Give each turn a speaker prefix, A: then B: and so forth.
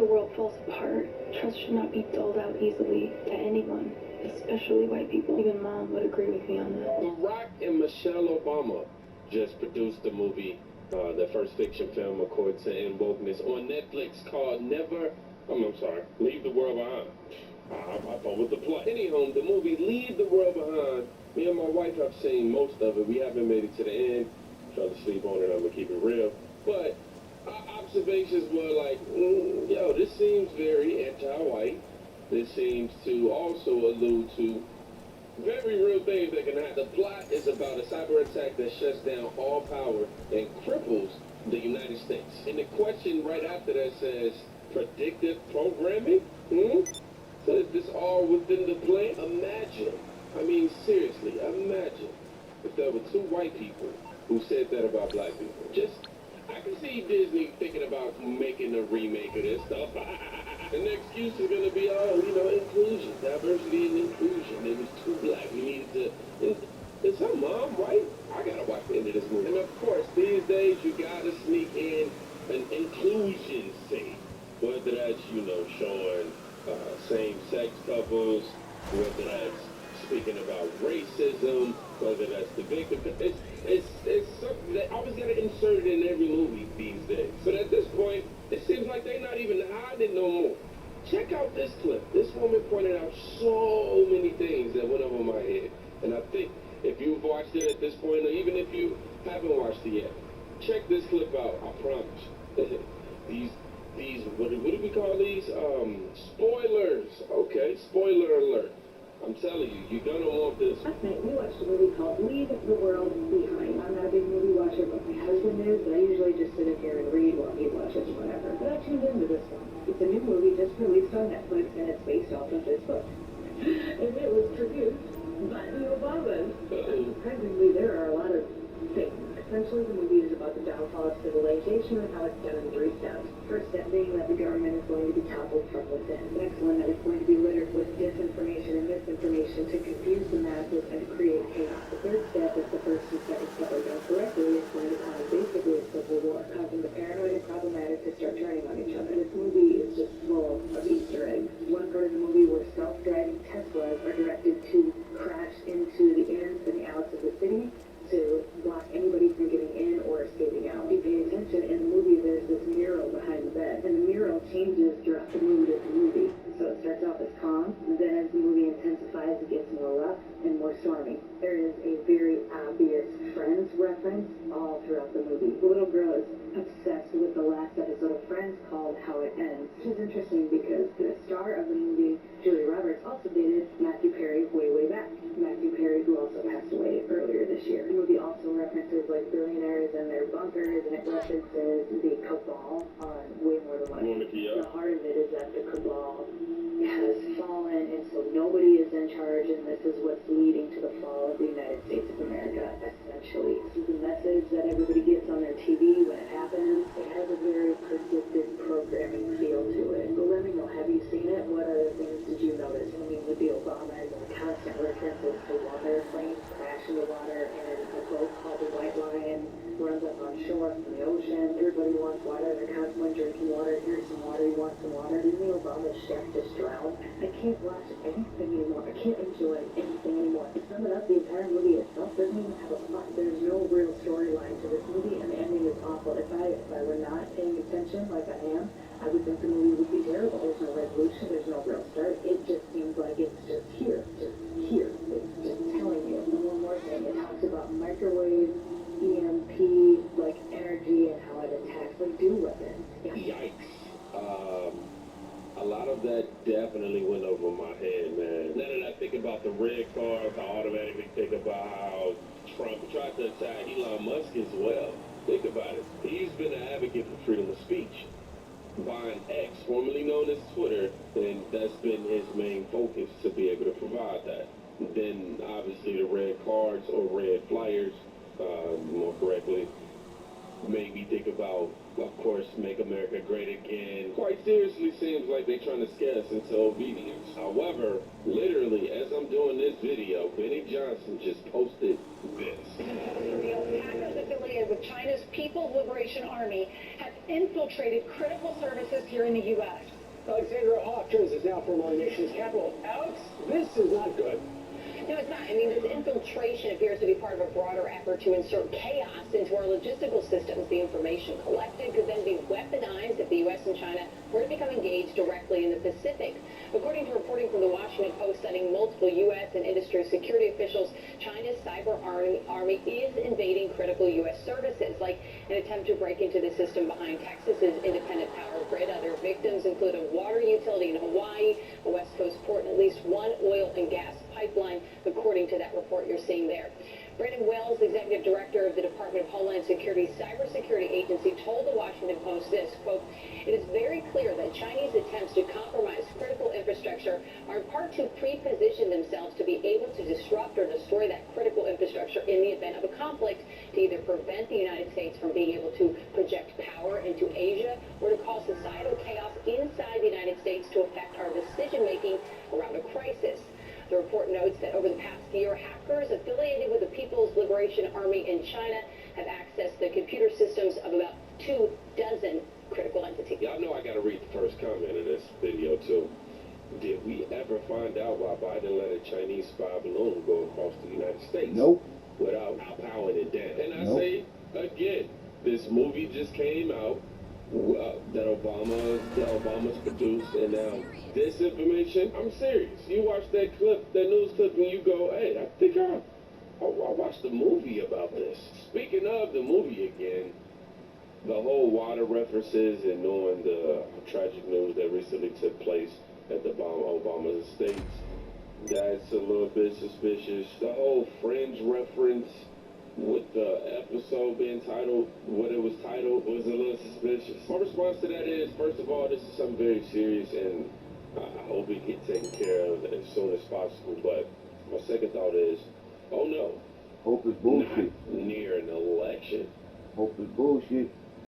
A: the world falls apart, trust should not be doled out easily to anyone, especially white people. Even Mom would agree with me on that.
B: Barack and Michelle Obama just produced a movie, their first fiction film, according to In Wokeness, on Netflix called Leave the World Behind. I thought was the plot. Anyhow, the movie Leave the World Behind, me and my wife have seen most of it. We haven't made it to the end. Tried to sleep on it, I'm gonna keep it real. But our observations were like, yo, this seems very anti-white. This seems to also allude to very real things that can happen. The plot is about a cyber attack that shuts down all power and cripples the United States. And the question right after that says, predictive programming? So is this all within the plan? Imagine, I mean seriously, imagine if there were two white people who said that about black people. I can see Disney thinking about making a remake of this stuff. And the excuse is going to be, inclusion, diversity and inclusion. It was too black. We needed to... Is her mom white? I got to watch the end of this movie. And of course, these days, you got to sneak in an inclusion scene. Whether that's, showing same-sex couples, whether that's speaking about racism, whether that's the victim. It's something that always got to insert it in every movie these days. But at this point, it seems like they're not even hiding no more. Check out this clip. This woman pointed out so many things that went over my head. And I think if you've watched it at this point, or even if you haven't watched it yet, check this clip out. I promise. these what do we call these? Spoilers. Okay, spoiler alert. I'm telling you, you're gonna want this.
C: Last night we watched a movie called Leave the World Behind. I'm not a big movie watcher, but my husband is, but I usually just sit in here and read while he watches whatever. But I tuned into this one. It's a new movie just released on Netflix, and it's based off of this book. And it was produced by the Obamas. Surprisingly, there are a lot of things. Essentially, the movie is about the downfall of civilization and how it's done in 3 steps. First step being that the government is going to be toppled from within. The next one, that it's going to be littered with disinformation and misinformation to confuse the masses and create chaos. The third step is the first and second step are done correctly. It's going to cause basically a civil war, causing the paranoid and problematic to start turning on each other. This movie is just full of Easter eggs. One part of the movie where self-driving Teslas are directed to crash into the ins and the outs of the city to block anybody from getting in or escaping out. If you pay attention, in the movie there's this mural behind the bed, and the mural changes throughout the mood of the movie. So it starts off as calm, and then as the movie intensifies, it gets more rough and more stormy. There is a very obvious Friends reference all throughout the movie. The little girl is obsessed with the last episode of Friends called How It Ends, which is interesting because the star of the movie, Julia Roberts, also dated Matthew Perry way back. Matthew Perry, who also passed away earlier this year. The movie also references like billionaires and their bunkers, and it references the cabal on Way More Than Money. The heart of it is that the cabal has fallen, and so nobody is in charge, and this is what's leading to the fall of the United States of America, essentially. This is the message that everybody gets on their TV when it happens. It has a very predictive programming feel to it. But let me know, have you seen it? What other things did you notice? I mean, with the Obamas and the constant references to water, planes crash in the water, and a boat called the White Lion runs up on shore from the ocean. Everybody wants water. They're constantly drinking water. Here's some water. You want some water? Didn't the Obama chef just drown? I can't watch anything anymore. I can't enjoy anything anymore. To sum it up, the entire movie itself doesn't even have a plot. There's no real storyline to this movie, and the ending is awful. If I were not paying attention like I am, I would think the movie would be terrible. There's no resolution. There's no real start. It just seems like it's just here. Just here. It's just telling you. And one more thing. It talks about microwave, EMP, like energy, and how it attacks like dual weapons.
B: Yikes. A lot of that definitely went over my head, man. Now that I think about the red cars, I automatically think about how Trump tried to attack Elon Musk as well. Think about it. He's been an advocate for freedom of speech. Buying X, formerly known as Twitter, and that's been his main focus, to be able to provide that. Then, obviously, the red cards, or red flyers, more correctly, made me think about, of course, Make America Great Again. Quite seriously, seems like they're trying to scare us into obedience. However, literally, as I'm doing this video, Benny Johnson just posted this.
D: The Packers affiliated with China's People's Liberation Army has
C: infiltrated critical services here in the U.S.
D: Alexandra Hawkins is now from our nation's capital. Alex, this is not good.
C: No, it's not. I mean, this infiltration appears to be part of a broader effort to insert chaos into our logistical systems. The information collected could then be weaponized if the U.S. and China were to become engaged directly in the Pacific. According to reporting from the Washington Post citing multiple U.S. and industry security officials, China's cyber army is invading critical U.S. services, like an attempt to break into the system behind Texas's independent power grid. Other victims include a water utility in Hawaii, a West Coast port, and at least one oil and gas pipeline, according to that report you're seeing there. Brandon Wells, executive director of the Department of Homeland Security's cybersecurity agency, told the Washington Post this, quote, "It is very clear that Chinese attempts to compromise critical infrastructure are in part to pre-position themselves to be able to disrupt or destroy that critical infrastructure in the event of a conflict, to either prevent the United States from being able to project power into Asia or to cause societal chaos inside the United States to affect our decision-making around a crisis." The report notes that over the past year, hackers affiliated with the People's Liberation Army in China have accessed the computer systems of about 24 critical entities.
B: Y'all know I gotta read the first comment of this video, too. Did we ever find out why Biden let a Chinese spy balloon go across the United States?
E: Nope.
B: Without powering it down. And I
E: Nope.
B: say, again, this movie just came out that Obama's produced, and now this information, I'm serious. You watch that clip, that news clip, and you go, hey, I think I watched the movie about this. Speaking of the movie again, the whole water references and knowing the tragic news that recently took place at the Obama's estates, that's a little bit suspicious. The whole Friends reference with the episode being titled what it was titled was a little suspicious. My response to that is, first of all, this is something very serious, and I hope it gets taken care of as soon as possible. But my second thought is, oh no.
E: Hope is bullshit.
B: Not near an election.
E: Hope is bullshit.